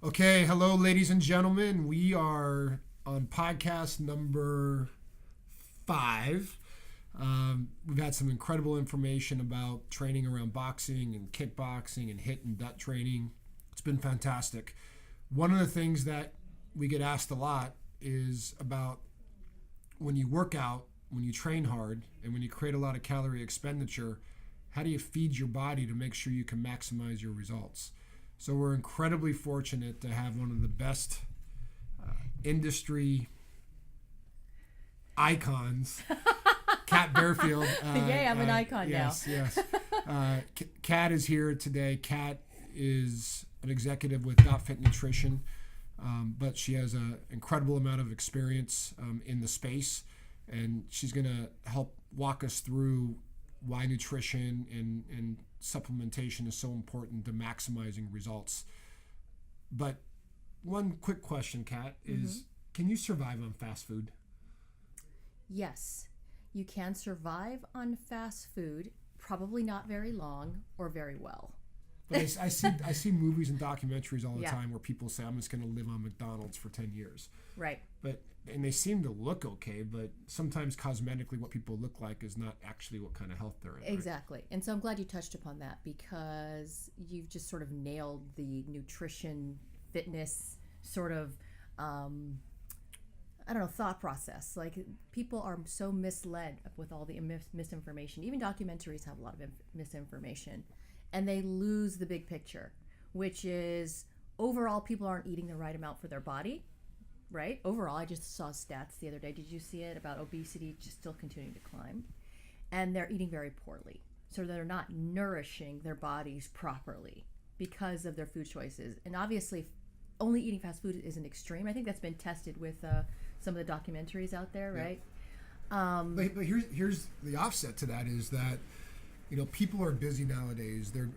Okay, hello, ladies and gentlemen. We are on podcast number 5. We've had some incredible information about training around boxing and kickboxing and hit and gut training. It's been fantastic. One of the things that we get asked a lot is about when you work out, when you train hard, and when you create a lot of calorie expenditure, how do you feed your body to make sure you can maximize your results? So we're incredibly fortunate to have one of the best industry icons, Kat Barefield. Yay, I'm an icon now. Yes. Kat is here today. Kat is an executive with .Fit Nutrition, but she has an incredible amount of experience in the space, and she's going to help walk us through why nutrition and supplementation is so important to maximizing results. But one quick question, Kat, is can you survive on fast food? Yes, you can survive on fast food, probably not very long or very well. But I see movies and documentaries all the time where people say, I'm just going to live on McDonald's for 10 years. Right. And they seem to look okay, but sometimes cosmetically what people look like is not actually what kind of health they're in. Exactly. Right? And so I'm glad you touched upon that because you've just sort of nailed the nutrition, fitness sort of, thought process. Like people are so misled with all the misinformation. Even documentaries have a lot of misinformation. And they lose the big picture, which is overall people aren't eating the right amount for their body, right? Overall, I just saw stats the other day. Did you see it about obesity just still continuing to climb? And they're eating very poorly. So they're not nourishing their bodies properly because of their food choices. And obviously, only eating fast food is an extreme. I think that's been tested with some of the documentaries out there, right? But here's the offset to that is that people are busy nowadays. They're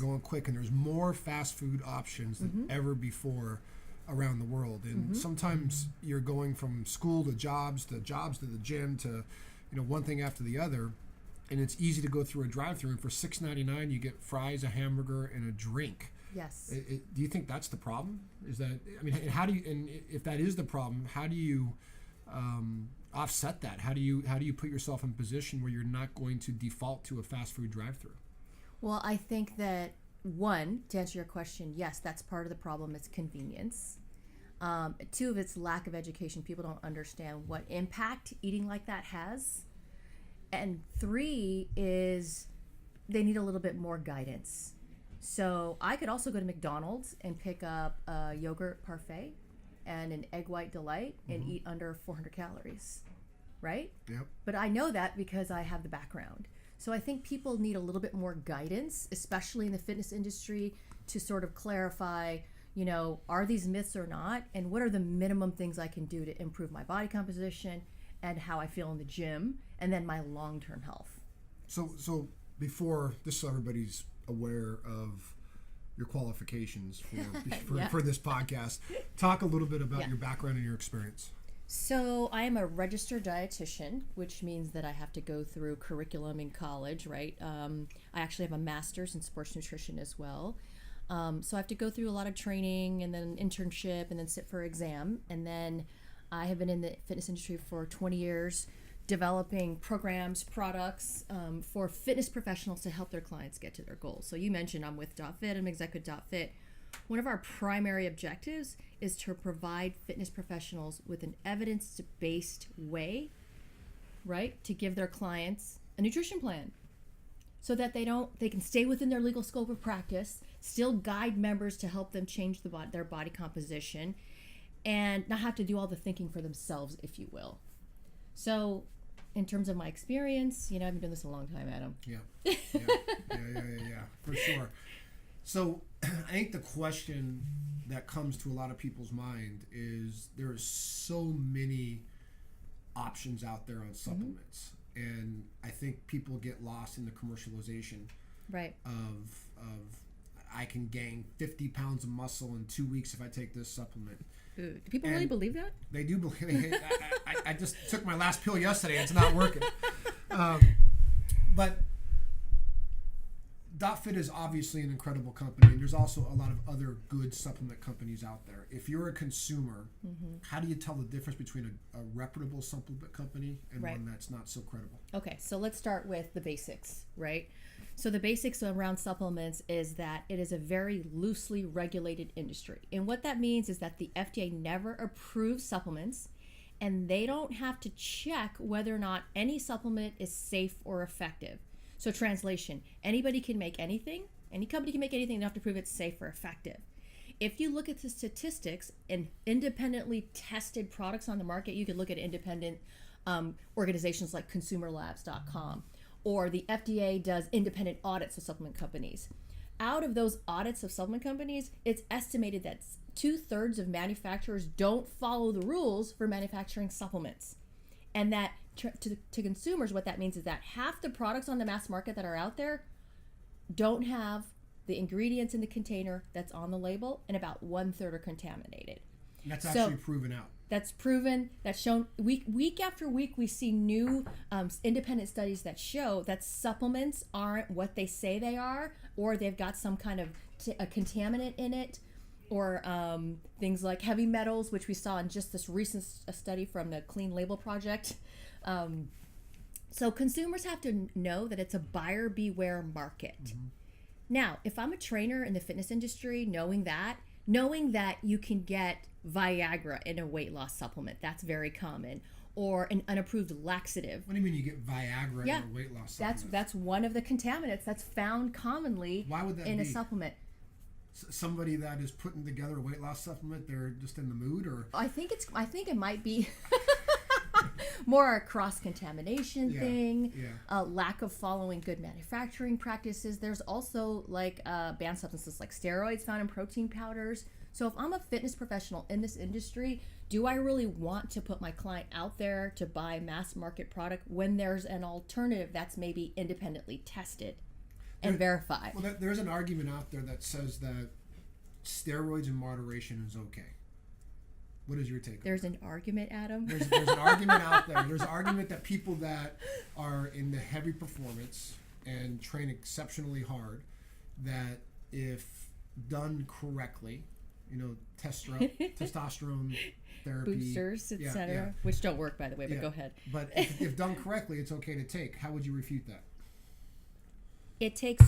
going quick, and there's more fast food options than ever before around the world. And sometimes you're going from school to jobs to the gym to one thing after the other, and it's easy to go through a drive-through, and for $6.99 you get fries, a hamburger, and a drink. Yes. Do you think that's the problem? Is that how do you? And if that is the problem, how do you offset that? How do you put yourself in a position where you're not going to default to a fast food drive-through? Well, I think that one, to answer your question, yes, that's part of the problem. It's convenience. 2, of its lack of education. People don't understand what impact eating like that has. And 3 is they need a little bit more guidance. So I could also go to McDonald's and pick up a yogurt parfait and an egg white delight and eat under 400 calories, right? Yep. But I know that because I have the background. So I think people need a little bit more guidance, especially in the fitness industry, to sort of clarify, are these myths or not? And what are the minimum things I can do to improve my body composition and how I feel in the gym and then my long-term health? So before, just so everybody's aware of your qualifications for this podcast, talk a little bit about your background and your experience. So I am a registered dietitian, which means that I have to go through curriculum in college, right? I actually have a master's in sports nutrition as well. So I have to go through a lot of training and then internship and then sit for exam. And then I have been in the fitness industry for 20 years, developing programs, products for fitness professionals to help their clients get to their goals. So you mentioned I'm with .Fit, I'm executive .Fit. One of our primary objectives is to provide fitness professionals with an evidence-based way, right, to give their clients a nutrition plan so that they can stay within their legal scope of practice, still guide members to help them change their body composition, and not have to do all the thinking for themselves, if you will. So in terms of my experience, I've been doing this a long time, Adam. Yeah, for sure. So I think the question that comes to a lot of people's mind is there are so many options out there on supplements. And I think people get lost in the commercialization of I can gain 50 pounds of muscle in 2 weeks if I take this supplement. Do people really believe that? They do believe it. I just took my last pill yesterday. It's not working. But DotFit is obviously an incredible company, and there's also a lot of other good supplement companies out there. If you're a consumer, how do you tell the difference between a reputable supplement company and one that's not so credible? Okay, so let's start with the basics, right? So the basics around supplements is that it is a very loosely regulated industry. And what that means is that the FDA never approves supplements, and they don't have to check whether or not any supplement is safe or effective. So translation, anybody can make anything, any company can make anything, they don't have to prove it's safe or effective. If you look at the statistics and independently tested products on the market, you could look at independent organizations like consumerlabs.com, or the FDA does independent audits of supplement companies. Out of those audits of supplement companies, it's estimated that 2/3 of manufacturers don't follow the rules for manufacturing supplements. And that to consumers, what that means is that half the products on the mass market that are out there don't have the ingredients in the container that's on the label, and about 1/3 are contaminated. And that's actually proven out. That's proven, that's shown week after week. We see new independent studies that show that supplements aren't what they say they are, or they've got some kind of a contaminant in it, or things like heavy metals, which we saw in just this recent study from the Clean Label Project. So consumers have to know that it's a buyer beware market. Now, if I'm a trainer in the fitness industry, knowing that you can get Viagra in a weight loss supplement, that's very common, or an unapproved laxative. What do you mean you get Viagra in a weight loss supplement? That's one of the contaminants that's found commonly in a supplement. Somebody that is putting together a weight loss supplement, they're just in the mood, or I think it might be more a cross-contamination thing, a lack of following good manufacturing practices. There's also banned substances like steroids found in protein powders. So if I'm a fitness professional in this industry, do I really want to put my client out there to buy mass market product when there's an alternative that's maybe independently tested and verified? Well, there's an argument out there that says that steroids in moderation is okay. What is your take? There's an argument, Adam. There's an argument out there. There's an argument that people that are in the heavy performance and train exceptionally hard, that if done correctly, testosterone therapy, boosters, etc., which don't work, by the way. But go ahead. But if done correctly, it's okay to take. How would you refute that? It takes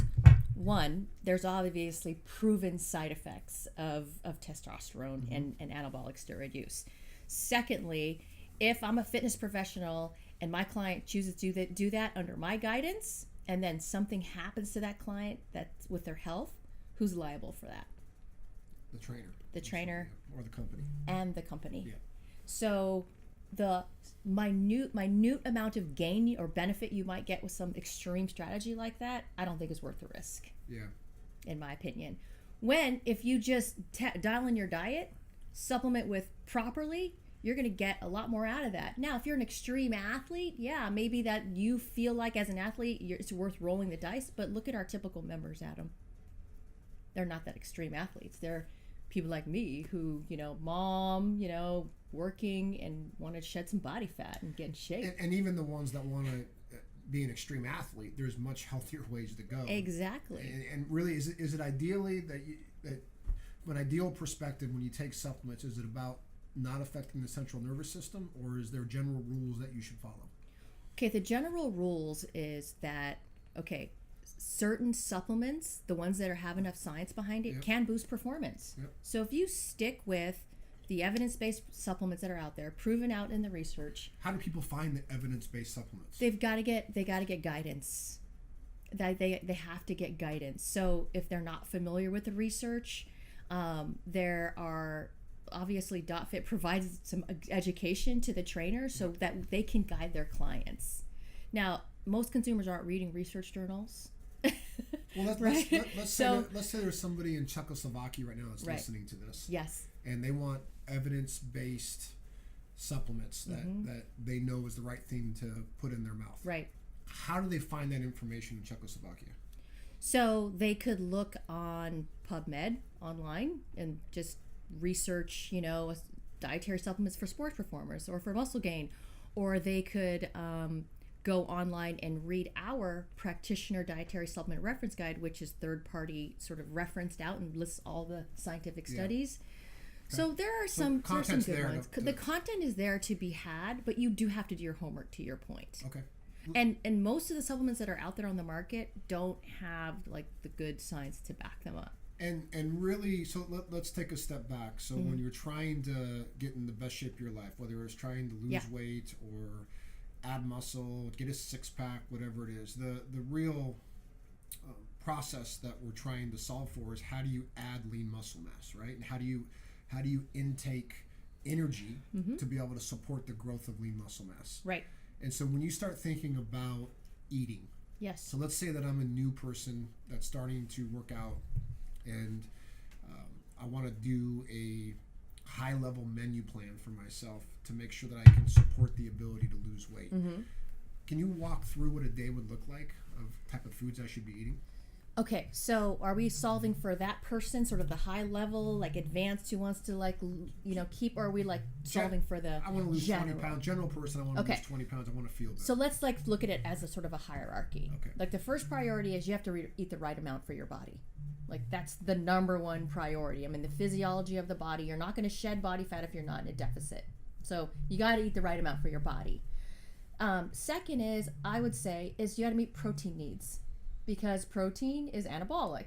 one. There's obviously proven side effects of testosterone and anabolic steroid use. Secondly, if I'm a fitness professional and my client chooses to do that under my guidance, and then something happens to that client that's with their health, who's liable for that? The trainer. Or the company. And the company. Yeah. So the minute amount of gain or benefit you might get with some extreme strategy like that, I don't think is worth the risk. Yeah. In my opinion. If you just dial in your diet, supplement with properly, you're going to get a lot more out of that. Now, if you're an extreme athlete, maybe that you feel like as an athlete, it's worth rolling the dice. But look at our typical members, Adam. They're not that extreme athletes. They're people like me who, mom, working and want to shed some body fat and get in shape. And even the ones that want to be an extreme athlete, there's much healthier ways to go. Exactly. And really, is it ideally that from an ideal perspective, when you take supplements, is it about not affecting the central nervous system, or is there general rules that you should follow? Okay, the general rules is that, certain supplements, the ones that have enough science behind it, can boost performance. So if you stick with the evidence-based supplements that are out there, proven out in the research. How do people find the evidence-based supplements? They got to get guidance. They have to get guidance. So if they're not familiar with the research, there are obviously DotFit provides some education to the trainers so that they can guide their clients. Now, most consumers aren't reading research journals. Well, let's say there's somebody in Czechoslovakia right now that's listening to this. Yes. And they want evidence-based supplements that they know is the right thing to put in their mouth. Right. How do they find that information in Czechoslovakia? So they could look on PubMed online and just research, dietary supplements for sports performers or for muscle gain, or they could go online and read our practitioner dietary supplement reference guide, which is third party sort of referenced out and lists all the scientific studies. So there are some good ones. The content is there to be had, but you do have to do your homework, to your point. Okay. And most of the supplements that are out there on the market don't have like the good science to back them up. And really, so let's take a step back. So when you're trying to get in the best shape of your life, whether it's trying to lose weight or add muscle, get a six-pack, whatever it is, the real process that we're trying to solve for is how do you add lean muscle mass, right? And how do you intake energy to be able to support the growth of lean muscle mass? Right. And so when you start thinking about eating, yes. So let's say that I'm a new person that's starting to work out, and I want to do a high-level menu plan for myself to make sure that I can support the ability to lose weight. Can you walk through what a day would look like of type of foods I should be eating? Okay, so are we solving for that person, sort of the high level, like advanced, who wants to like, keep, or are we like solving for the I want to lose general? 20 pounds. General person, I want to lose 20 pounds. I want to feel better. So let's like look at it as a sort of a hierarchy. Okay. Like the first priority is you have to eat the right amount for your body. Like that's the number one priority. I mean, the physiology of the body, you're not going to shed body fat if you're not in a deficit. So you got to eat the right amount for your body. Second is, I would say, is you got to meet protein needs. Because protein is anabolic,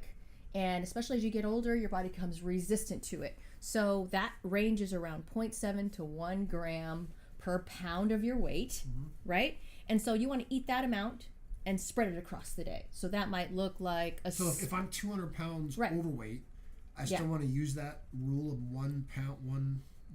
and especially as you get older, your body becomes resistant to it. So that ranges around 0.7 to 1 gram per pound of your weight, right? And so you want to eat that amount and spread it across the day. So that might look like So if I'm 200 pounds overweight, I still want to use that rule of 1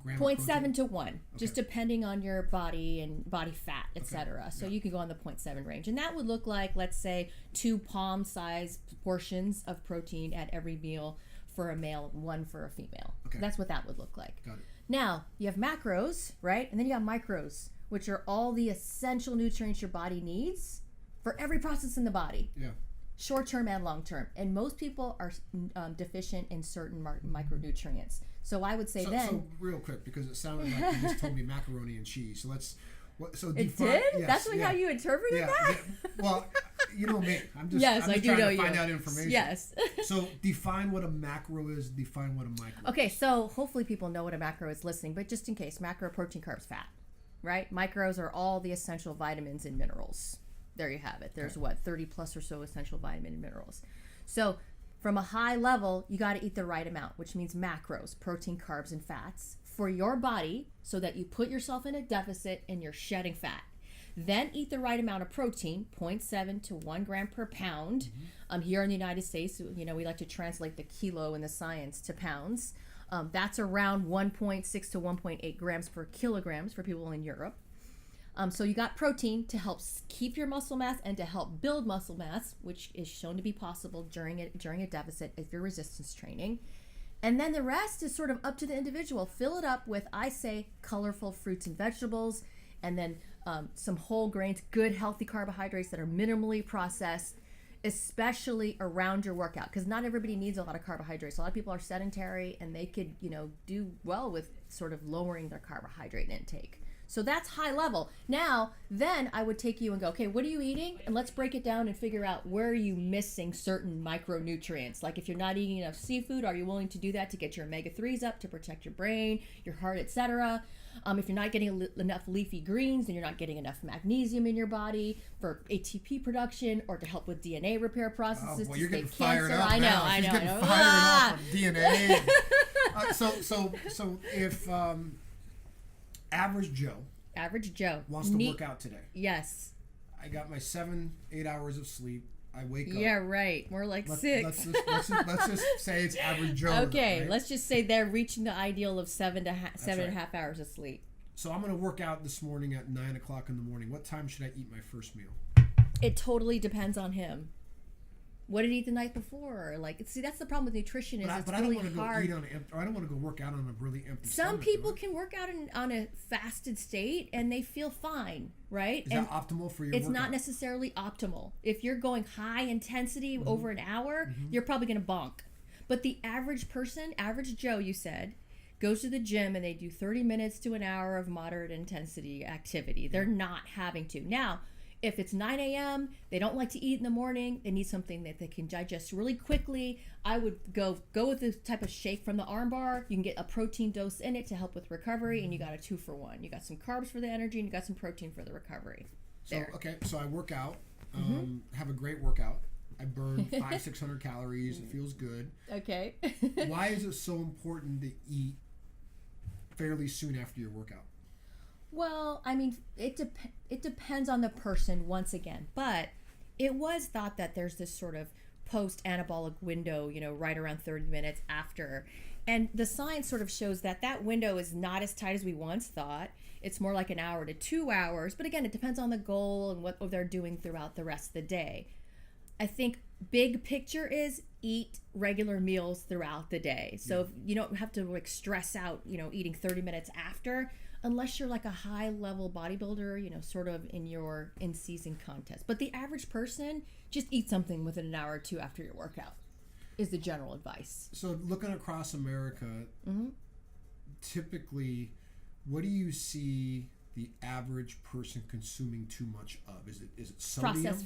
gram 0.7 to 1, just depending on your body and body fat, etc. So you can go on the 0.7 range. And that would look like, let's say, 2 palm-sized portions of protein at every meal for a male, 1 for a female. Okay. That's what that would look like. Got it. Now, you have macros, right? And then you have micros, which are all the essential nutrients your body needs for every process in the body. Yeah. Short-term and long-term. And most people are deficient in certain micronutrients. So I would say So real quick, because it sounded like you just told me macaroni and cheese. So let's... It did? Yes, That's how you interpreted that? Yeah. Well, you know me. I'm just I do trying know to find out information. Yes. So define what a macro is, define what a micro is. Okay, so hopefully people know what a macro is listening, but just in case, macro, protein, carbs, fat, right? Micros are all the essential vitamins and minerals. There you have it. There's 30 plus or so essential vitamin and minerals. So from a high level, you got to eat the right amount, which means macros, protein, carbs, and fats for your body so that you put yourself in a deficit and you're shedding fat. Then eat the right amount of protein, 0.7 to 1 gram per pound. Here in the United States, we like to translate the kilo in the science to pounds. That's around 1.6 to 1.8 grams per kilograms for people in Europe. So you got protein to help keep your muscle mass and to help build muscle mass, which is shown to be possible during a deficit if you're resistance training. And then the rest is sort of up to the individual. Fill it up with, I say, colorful fruits and vegetables, and then some whole grains, good healthy carbohydrates that are minimally processed, especially around your workout, because not everybody needs a lot of carbohydrates. A lot of people are sedentary, and they could, do well with sort of lowering their carbohydrate intake. So that's high level. Now, then I would take you and go, okay, what are you eating? And let's break it down and figure out where are you missing certain micronutrients. Like if you're not eating enough seafood, are you willing to do that to get your omega-3s up, to protect your brain, your heart, etc.? If you're not getting enough leafy greens, then you're not getting enough magnesium in your body for ATP production or to help with DNA repair processes. You're getting cancer. fired up I know. You're getting fired up on DNA. So if... Average Joe wants to work out today. Yes. I got my 7-8 hours of sleep. I wake up. Yeah, right. More like 6. Let's just say it's average Joe. Okay, right? Let's just say they're reaching the ideal of 7.5 hours of sleep. So I'm going to work out this morning at 9 o'clock in the morning. What time should I eat my first meal? It totally depends on him. What did he eat the night before? That's the problem with nutrition is it's really hard. I don't want to go work out on a really empty Some stomach. people can work out on a fasted state and they feel fine, right? Is that optimal for your It's workout? not necessarily optimal. If you're going high intensity over an hour, you're probably going to bonk. But the average person, average Joe, you said, goes to the gym and they do 30 minutes to an hour of moderate intensity activity. They're not having to. Now, If it's 9 a.m., they don't like to eat in the morning, they need something that they can digest really quickly, I would go with this type of shake from the Arm Bar. You can get a protein dose in it to help with recovery, and you got a 2-for-1. You got some carbs for the energy, and you got some protein for the recovery. So I work out, have a great workout. I burn 500-600 calories. It feels good. Okay. Why is it so important to eat fairly soon after your workout? Well, I mean, it depends on the person once again, but it was thought that there's this sort of post-anabolic window, right around 30 minutes after. And the science sort of shows that window is not as tight as we once thought. It's more like an hour to 2 hours. But again, it depends on the goal and what they're doing throughout the rest of the day. I think big picture is eat regular meals throughout the day. So you don't have to stress out, eating 30 minutes after, unless you're like a high level bodybuilder, sort of in your in-season contest. But the average person, just eat something within an hour or two after your workout is the general advice. So looking across America, typically, what do you see the average person consuming too much of? Is it sodium?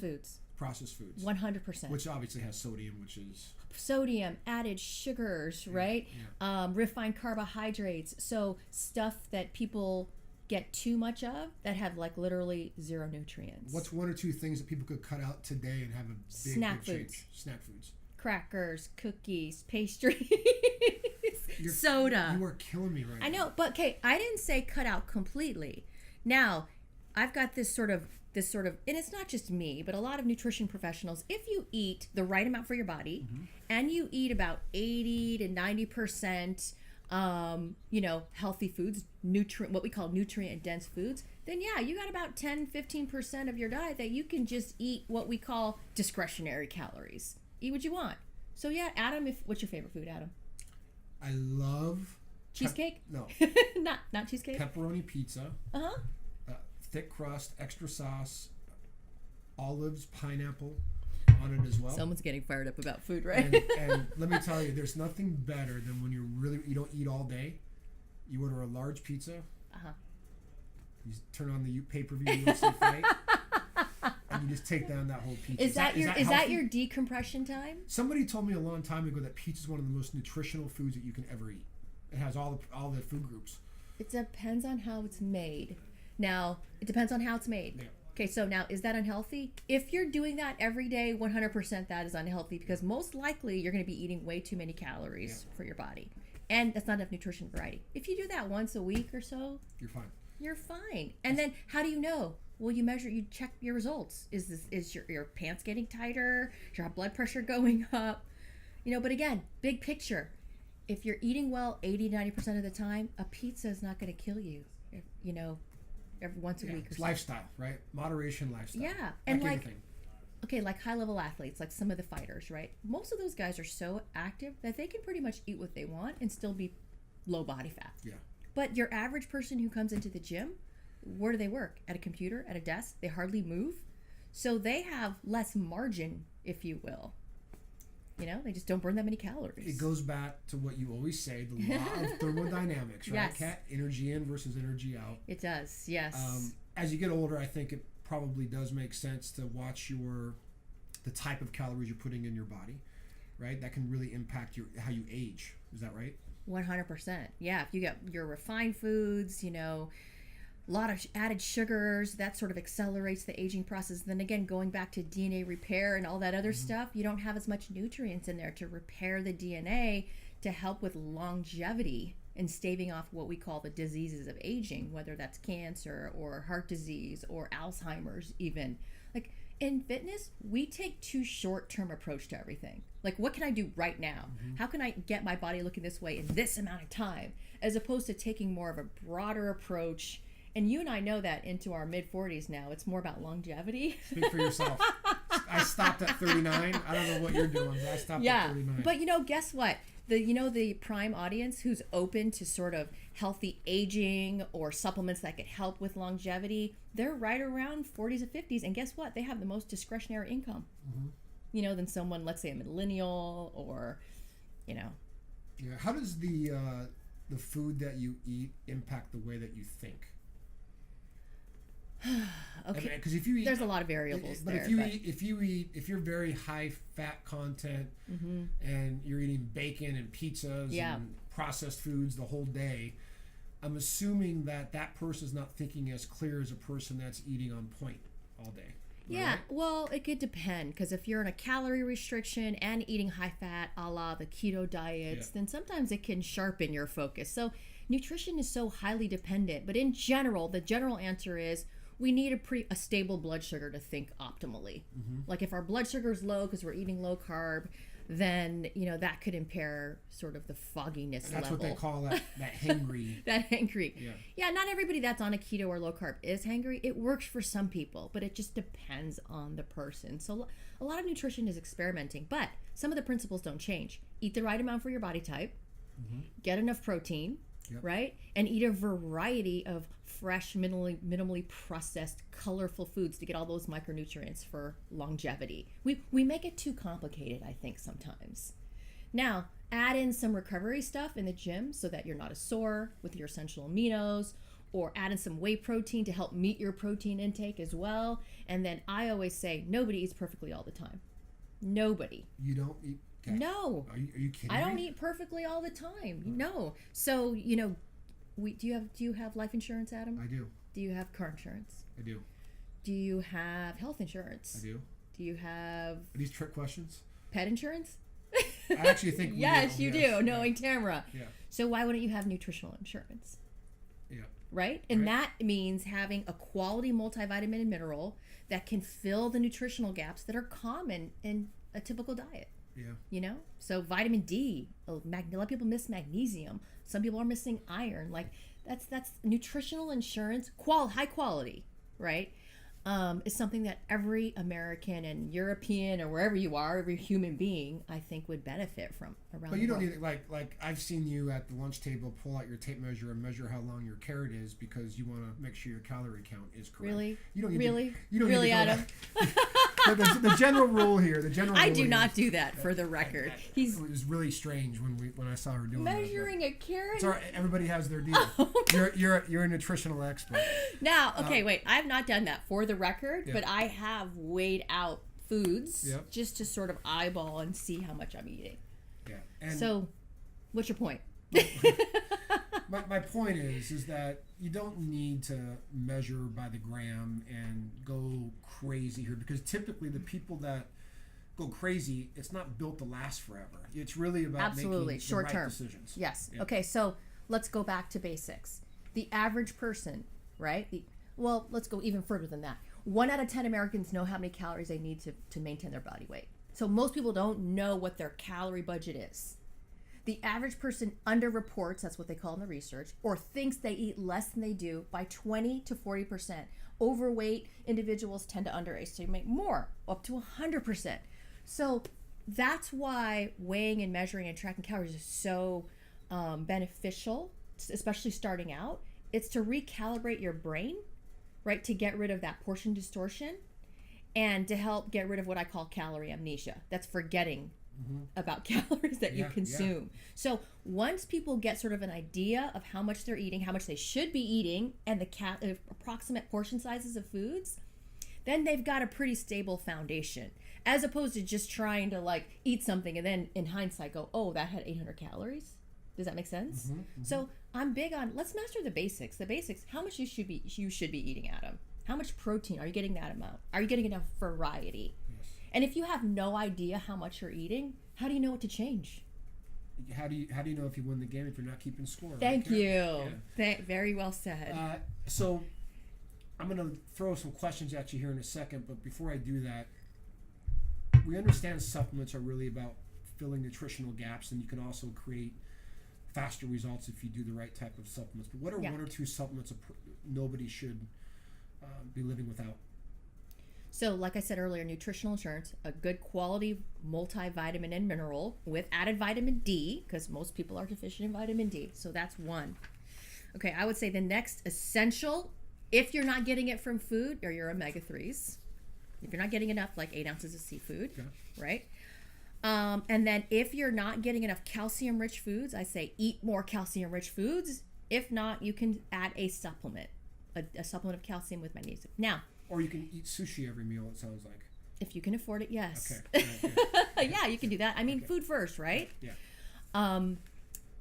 Processed foods. 100%. Which obviously has sodium, which is... Sodium, added sugars, right? Yeah. Refined carbohydrates. So stuff that people get too much of that have like literally zero nutrients. What's 1 or 2 things that people could cut out today and have a big change? Snack foods. Crackers, cookies, pastries, soda. You are killing me right now. I know, but okay, I didn't say cut out completely. Now, I've got this sort of, and it's not just me, but a lot of nutrition professionals, if you eat the right amount for your body, and you eat about 80 to 90%, healthy foods, what we call nutrient-dense foods, then yeah, you got about 10-15% of your diet that you can just eat what we call discretionary calories. Eat what you want. So yeah, Adam, what's your favorite food, Adam? I love... Cheesecake? No. Not cheesecake? Pepperoni pizza. Uh-huh. Thick crust, extra sauce, olives, pineapple on it as well. Someone's getting fired up about food, right? And let me tell you, there's nothing better than when you don't eat all day. You order a large pizza. You turn on the pay-per-view UFC fight, and you just take down that whole pizza. Is that your decompression time? Somebody told me a long time ago that pizza is one of the most nutritional foods that you can ever eat. It has all the food groups. It depends on how it's made. Now, it depends on how it's made. Yeah. Okay, so now, is that unhealthy? If you're doing that every day, 100% that is unhealthy because most likely you're going to be eating way too many calories for your body. And that's not enough nutrition variety. If you do that once a week or so, you're fine. And then how do you know? Well, you check your results. Is your pants getting tighter? Is your blood pressure going up? But again, big picture. If you're eating well 80-90% of the time, a pizza is not going to kill you. Every once a week or so. Lifestyle, right? Moderation lifestyle. Yeah. And like high level athletes, like some of the fighters, right? Most of those guys are so active that they can pretty much eat what they want and still be low body fat. Yeah. But your average person who comes into the gym, where do they work? At a computer, at a desk? They hardly move. So they have less margin, if you will. They just don't burn that many calories. It goes back to what you always say, the law of thermodynamics, right, yes. Kat? Energy in versus energy out. It does, yes. As you get older, I think it probably does make sense to watch the type of calories you're putting in your body, right? That can really impact how you age. Is that right? 100%. Yeah, if you get your refined foods, a lot of added sugars, that sort of accelerates the aging process. Then again, going back to DNA repair and all that other stuff, you don't have as much nutrients in there to repair the DNA to help with longevity and staving off what we call the diseases of aging, whether that's cancer or heart disease or Alzheimer's even. Like in fitness, we take too short-term approach to everything. Like, what can I do right now? How can I get my body looking this way in this amount of time? As opposed to taking more of a broader approach. And you and I know that into our mid-40s now, it's more about longevity. Speak for yourself. I stopped at 39. I don't know what you're doing, but I stopped at 39. But guess what? The prime audience who's open to sort of healthy aging or supplements that could help with longevity, they're right around 40s and 50s. And guess what? They have the most discretionary income, than someone, let's say a millennial or, Yeah. How does the food that you eat impact the way that you think? Okay. Because if you eat, there's a lot of variables but there. if you're very high fat content and you're eating bacon and pizzas and processed foods the whole day, I'm assuming that person's not thinking as clear as a person that's eating on point all day. Yeah, right? well, it could depend, because if you're in a calorie restriction and eating high fat, a la the keto diets, then sometimes it can sharpen your focus. So nutrition is so highly dependent. But in general, the general answer is we need a stable blood sugar to think optimally. Like if our blood sugar is low because we're eating low carb, then that could impair sort of the fogginess That's level. what they call that hangry. That hangry. Yeah, not everybody that's on a keto or low carb is hangry. It works for some people, but it just depends on the person. So a lot of nutrition is experimenting, but some of the principles don't change. Eat the right amount for your body type, get enough protein, right? And eat a variety of fresh, minimally processed, colorful foods to get all those micronutrients for longevity. We make it too complicated, I think, sometimes. Now, add in some recovery stuff in the gym so that you're not as sore with your essential aminos, or add in some whey protein to help meet your protein intake as well. And then I always say, nobody eats perfectly all the time. Nobody. You don't eat? Okay. No. Are you kidding I don't me? eat perfectly all the time. No. So, do you have life insurance, Adam? I do. Do you have car insurance? I do. Do you have health insurance? I do. Do you have Are these trick questions? pet insurance? I actually think we yes, do. you do, knowing Tamara. Yeah. So why wouldn't you have nutritional insurance? Yeah. Right? And that means having a quality multivitamin and mineral that can fill the nutritional gaps that are common in a typical diet. Yeah. So vitamin D, a lot of people miss magnesium. Some people are missing iron. Like that's nutritional insurance, high quality, right? Is something that every American and European or wherever you are, every human being, I think, would benefit from around. But you the don't world. need like I've seen you at the lunch table pull out your tape measure and measure how long your carrot is because you want to make sure your calorie count is correct. Really? You don't need really? To, you don't really, need to Adam? So the general rule here, I do not do that, for the record. It was really strange when I saw her doing measuring that. a carrot. Sorry, everybody has their deal. You're a nutritional expert. Now, okay, wait. I've not done that, for the record, but I have weighed out foods just to sort of eyeball and see how much I'm eating. Yeah. And so, what's your point? My point is that you don't need to measure by the gram and go crazy here, because typically the people that go crazy, it's not built to last forever. It's really about making short the right term decisions. Yes. Yeah. Okay, so let's go back to basics. The average person, right? Let's go even further than that. 1 out of 10 Americans know how many calories they need to maintain their body weight. So most people don't know what their calorie budget is. The average person underreports, that's what they call in the research, or thinks they eat less than they do by 20 to 40%. Overweight individuals tend to underestimate more, up to 100%. So that's why weighing and measuring and tracking calories is so beneficial, especially starting out. It's to recalibrate your brain, right, to get rid of that portion distortion and to help get rid of what I call calorie amnesia. That's forgetting about calories that you consume. So once people get sort of an idea of how much they're eating, how much they should be eating, and the approximate portion sizes of foods, then they've got a pretty stable foundation, as opposed to just trying to eat something and then in hindsight go, oh, that had 800 calories. Does that make sense? So I'm big on, let's master the basics. How much you should be eating, Adam. How much protein? Are you getting that amount? Are you getting enough variety? And if you have no idea how much you're eating, how do you know what to change? How do you know if you won the game if you're not keeping score? Thank you. Yeah. Very well said. So I'm going to throw some questions at you here in a second, but before I do that, we understand supplements are really about filling nutritional gaps, and you can also create faster results if you do the right type of supplements. But what are 1 or 2 supplements nobody should be living without? So, like I said earlier, nutritional insurance, a good quality multivitamin and mineral with added vitamin D, because most people are deficient in vitamin D. So that's 1. Okay, I would say the next essential, if you're not getting it from food, are your omega-3s. If you're not getting enough, like 8 ounces of seafood, right? And then if you're not getting enough calcium-rich foods, I say eat more calcium-rich foods. If not, you can add a supplement. a supplement of calcium with magnesium. Now, Or you can eat sushi every meal, it sounds like. if you can afford it, yes. Okay. Good. Yeah, you can do that. I mean, Okay. food first, right? Yeah.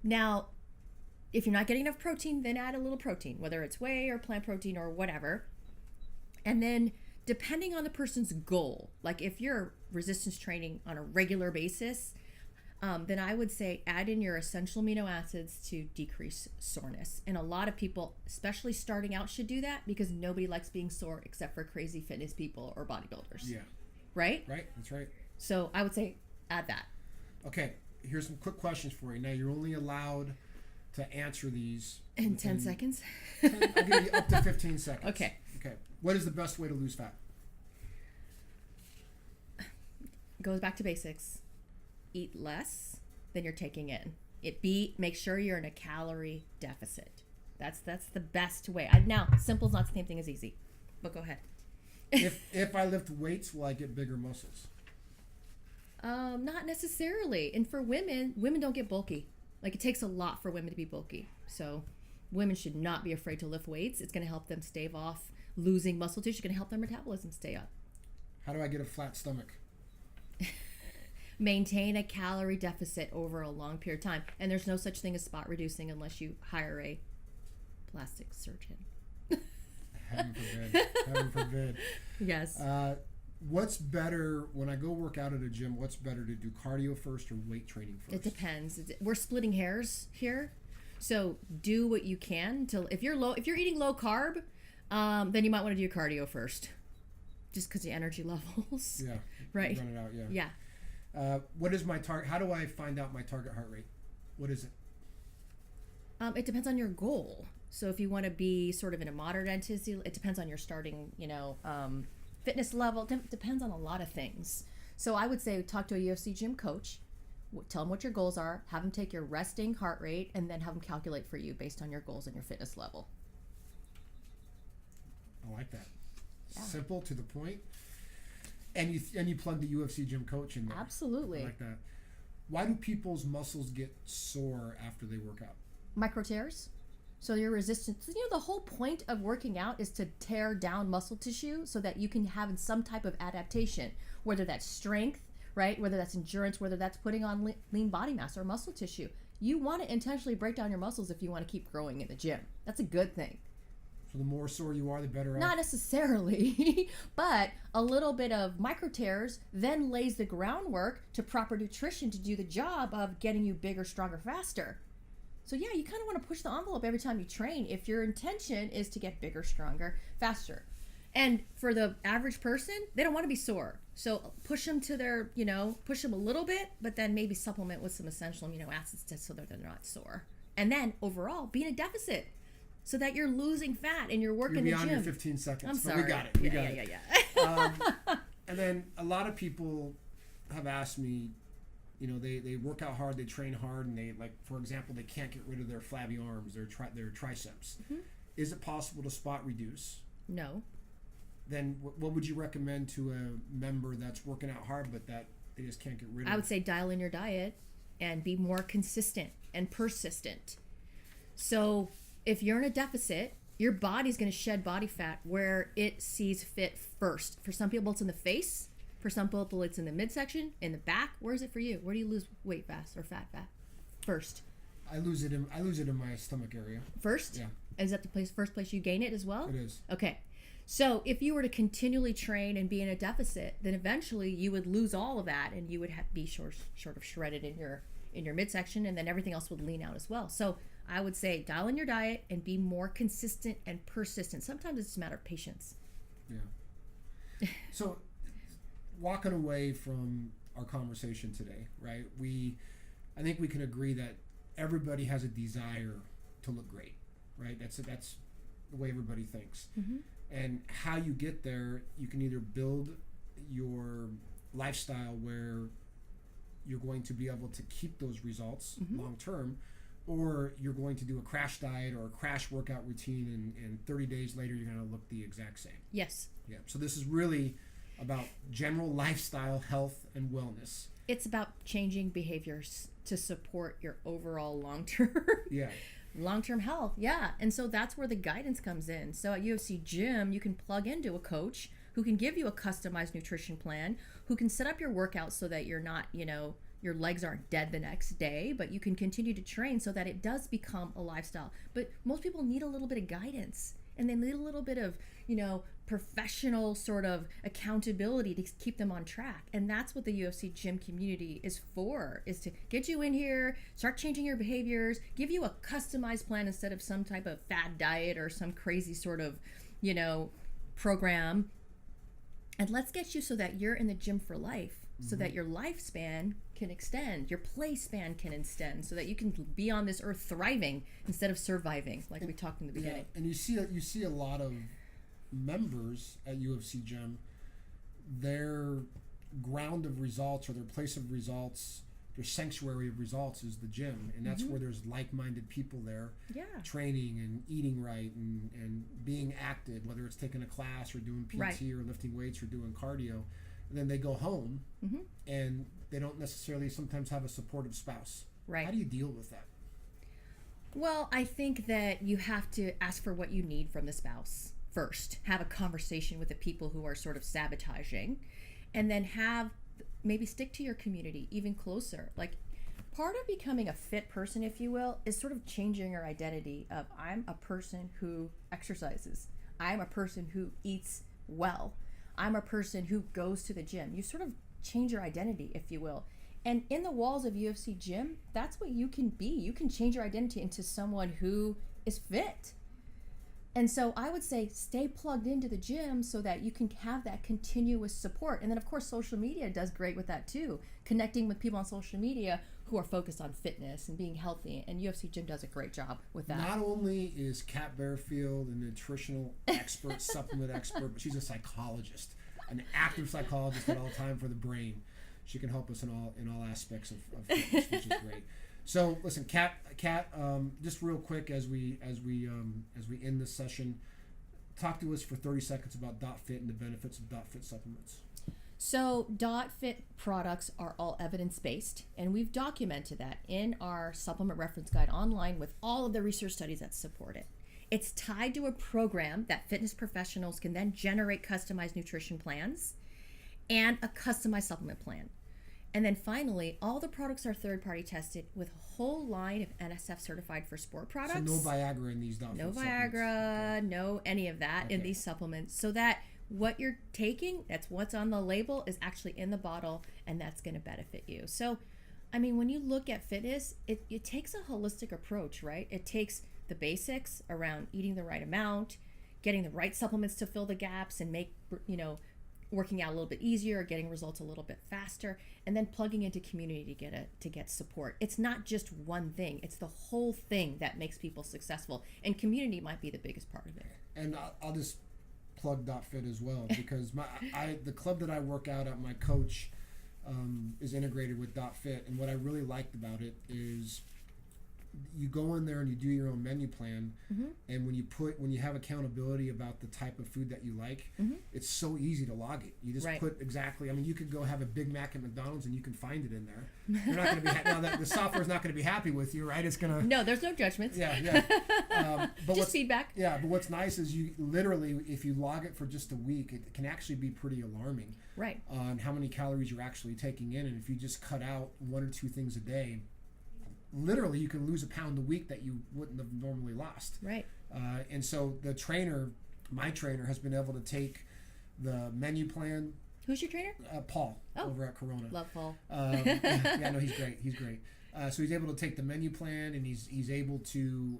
Now, if you're not getting enough protein, then add a little protein, whether it's whey or plant protein or whatever. And then, depending on the person's goal, like if you're resistance training on a regular basis, then I would say add in your essential amino acids to decrease soreness. And a lot of people, especially starting out, should do that because nobody likes being sore except for crazy fitness people or bodybuilders. Yeah. Right? Right. That's right. So I would say add that. Okay. Here's some quick questions for you. Now, you're only allowed to answer these In 10 seconds? I'll give you up to 15 seconds. Okay. Okay. What is the best way to lose fat? Goes back to basics. Eat less than you're taking in. Make sure you're in a calorie deficit. That's the best way. Now, simple is not the same thing as easy, but go ahead. If I lift weights, will I get bigger muscles? Not necessarily. And for women don't get bulky. Like, it takes a lot for women to be bulky. So women should not be afraid to lift weights. It's going to help them stave off losing muscle tissue. It's going to help their metabolism stay up. How do I get a flat stomach? Maintain a calorie deficit over a long period of time. And there's no such thing as spot reducing unless you hire a plastic surgeon. Heaven forbid. Heaven forbid. Yes. What's better when I go work out at a gym? What's better to do, cardio first or weight training first? It depends. We're splitting hairs here, so do what you can until if you're eating low carb, then you might want to do your cardio first, just because the energy levels. Yeah. Right. Run it out. Yeah. Yeah. What is my target? How do I find out my target heart rate? What is it? It depends on your goal. So if you want to be sort of in a moderate intensity, it depends on your starting, fitness level. Depends on a lot of things. So I would say talk to a UFC gym coach, tell them what your goals are, have them take your resting heart rate, and then have them calculate for you based on your goals and your fitness level. I like that. Yeah. Simple, to the point. And you plug the UFC gym coach in there. Absolutely. I like that. Why do people's muscles get sore after they work out? Micro tears. So your resistance, the whole point of working out is to tear down muscle tissue so that you can have some type of adaptation, whether that's strength, right? Whether that's endurance, whether that's putting on lean body mass or muscle tissue. You want to intentionally break down your muscles if you want to keep growing in the gym. That's a good thing. So the more sore you are, the better off? Not necessarily, but a little bit of micro tears then lays the groundwork to proper nutrition to do the job of getting you bigger, stronger, faster. So yeah, you kind of want to push the envelope every time you train if your intention is to get bigger, stronger, faster. And for the average person, they don't want to be sore. So push them to their, push them a little bit, but then maybe supplement with some essential amino acids so that they're not sore. And then overall, be in a deficit so that you're losing fat and you're working the gym. You're beyond your 15 seconds. I'm sorry. We got it. We got it. Yeah. And then a lot of people have asked me, they work out hard, they train hard, and they, like, for example, they can't get rid of their flabby arms, their triceps. Mm-hmm. Is it possible to spot reduce? No. Then what would you recommend to a member that's working out hard but that they just can't get rid of? I would say dial in your diet and be more consistent and persistent. So if you're in a deficit, your body's going to shed body fat where it sees fit first. For some people, it's in the face. For some people, it's in the midsection, in the back. Where is it for you? Where do you lose weight fast or fat first? I lose it in my stomach area. First? Yeah. Is that the first place you gain it as well? It is. Okay. So if you were to continually train and be in a deficit, then eventually you would lose all of that, and you would be sort of shredded in your midsection, and then everything else would lean out as well. So I would say dial in your diet and be more consistent and persistent. Sometimes it's just a matter of patience. Yeah. So walking away from our conversation today, right? I think we can agree that everybody has a desire to look great, right? That's the way everybody thinks. Mm-hmm. And how you get there, you can either build your lifestyle where you're going to be able to keep those results long term, or you're going to do a crash diet or a crash workout routine, and 30 days later you're going to look the exact same. Yes. Yeah. So this is really about general lifestyle health and wellness. It's about changing behaviors to support your overall long-term Long-term health, yeah. And so that's where the guidance comes in. So at UFC Gym, you can plug into a coach who can give you a customized nutrition plan, who can set up your workouts so that you're not, your legs aren't dead the next day, but you can continue to train so that it does become a lifestyle. But most people need a little bit of guidance, and they need a little bit of, professional sort of accountability to keep them on track. And that's what the UFC Gym community is for, is to get you in here, start changing your behaviors, give you a customized plan instead of some type of fad diet or some crazy sort of, program. And let's get you so that you're in the gym for life, so that your lifespan can extend, your play span can extend, so that you can be on this earth thriving instead of surviving, like we talked in the beginning. Yeah, and you see a lot of members at UFC Gym, their ground of results or their place of results, their sanctuary of results is the gym, and that's where there's like-minded people there, training and eating right and being active, whether it's taking a class or doing PT or lifting weights or doing cardio. And then they go home and they don't necessarily sometimes have a supportive spouse. Right. How do you deal with that? Well, I think that you have to ask for what you need from the spouse first. Have a conversation with the people who are sort of sabotaging, and then maybe stick to your community even closer. Like, part of becoming a fit person, if you will, is sort of changing your identity of, I'm a person who exercises. I'm a person who eats well. I'm a person who goes to the gym. You sort of change your identity, if you will. And in the walls of UFC Gym, that's what you can be. You can change your identity into someone who is fit. And so I would say stay plugged into the gym so that you can have that continuous support. And then, of course, social media does great with that too. Connecting with people on social media who are focused on fitness and being healthy. And UFC Gym does a great job with that. Not only is Kat Barefield a nutritional expert, supplement expert, but she's a psychologist, an active psychologist at all time for the brain. She can help us in all aspects of fitness, which is great. So listen, Kat, just real quick as we end this session, talk to us for 30 seconds about DotFit and the benefits of DotFit supplements. So DotFit products are all evidence-based, and we've documented that in our supplement reference guide online with all of the research studies that support it. It's tied to a program that fitness professionals can then generate customized nutrition plans and a customized supplement plan. And then finally, all the products are third-party tested with a whole line of NSF certified for sport products. So no Viagra in these DotFit supplements? No Viagra, okay. No any of that in these supplements. So that what you're taking, that's what's on the label, is actually in the bottle, and that's going to benefit you. So, I mean, when you look at fitness, it takes a holistic approach, right? It takes the basics around eating the right amount, getting the right supplements to fill the gaps and make, working out a little bit easier, getting results a little bit faster, and then plugging into community to get support. It's not just one thing. It's the whole thing that makes people successful, and community might be the biggest part of it. And I'll just plug DotFit as well, because the club that I work out at, my coach is integrated with DotFit, and what I really liked about it is you go in there and you do your own menu plan, and when you have accountability about the type of food that you like, it's so easy to log it. You just put exactly. I mean, you could go have a Big Mac at McDonald's and you can find it in there. You're not going to be now that the software's not going to be happy with you, right? It's gonna. No, there's no judgments. Yeah. But just feedback. Yeah, but what's nice is you literally, if you log it for just a week, it can actually be pretty alarming. Right. On how many calories you're actually taking in, and if you just cut out one or two things a day, literally you can lose a pound a week that you wouldn't have normally lost. Right. And so my trainer has been able to take the menu plan. Who's your trainer? Paul, over at Corona. Love Paul. Yeah, no, he's great. So he's able to take the menu plan, and he's able to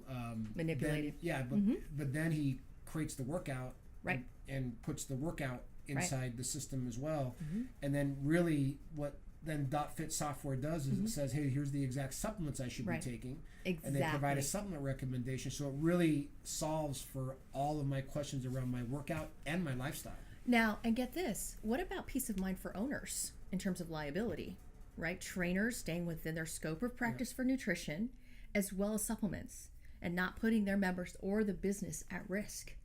manipulate it. Yeah, but then he creates the workout, right, and puts the workout inside the system as well. And then really what then DotFit software does is it says, hey, here's the exact supplements I should be taking. Exactly. And they provide a supplement recommendation. So it really solves for all of my questions around my workout and my lifestyle. Now, and get this, what about peace of mind for owners in terms of liability, right? Trainers staying within their scope of practice for nutrition, as well as supplements, and not putting their members or the business at risk.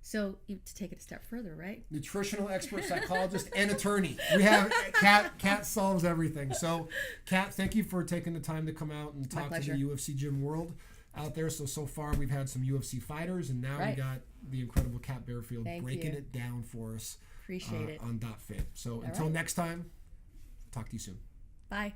So to take it a step further, right? Nutritional expert, psychologist, and attorney. We have Kat solves everything. So, Kat, thank you for taking the time to come out and talk to the UFC Gym world. out there. So far we've had some UFC fighters, and now we got the incredible Kat Barefield breaking it down for us. Appreciate it. On .fit. So until next time, talk to you soon. Bye.